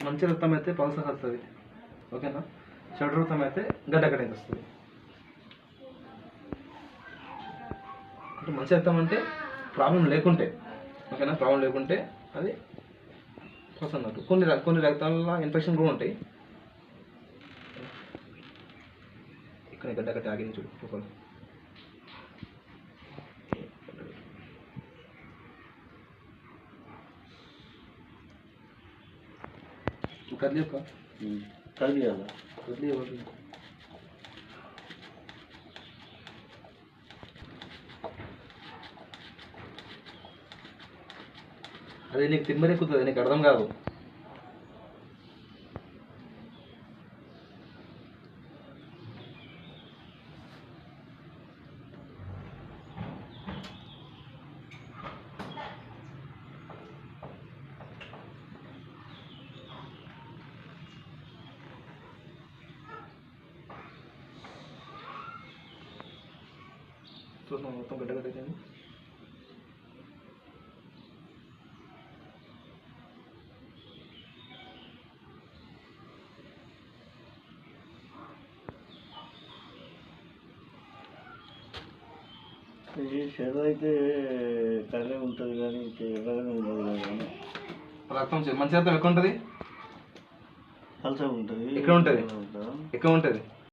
మంచి రక్తం అయితే పల్సస్ వస్తుంది, ఓకేనా. చెడు రక్తం అయితే గడ్డ కటింగ్ వస్తుంది. అంటే మంచి రక్తం అంటే ప్రాబ్లం లేకుంటే, ఓకేనా, ప్రాబ్లం లేకుంటే అది పల్స్ అన్నట్టు. కొన్ని రక్తాలలో ఇన్ఫెక్షన్ కూడా ఉంటాయి. ఇక్కడ గడ్డ కట్టి ఆగింది చూడు లోపల. కదిలి యొక్క కదిలి ఎవరు అది నీకు తిమ్మరెక్కుతుంది, నీకు అర్థం కాదు. చూస్తున్నాం మొత్తం గడ్డ కట్టేసింది. ఈ చెడు అయితే కర్రే ఉంటుంది కానీ ఎర్రగానే ఉండదు కానీ రక్తం మంచి రక్తం ఎక్కడ ఉంటుంది? పల్సగా ఉంటుంది. ఎక్కడ ఉంటుంది? ఎక్కడ ఉంటుంది?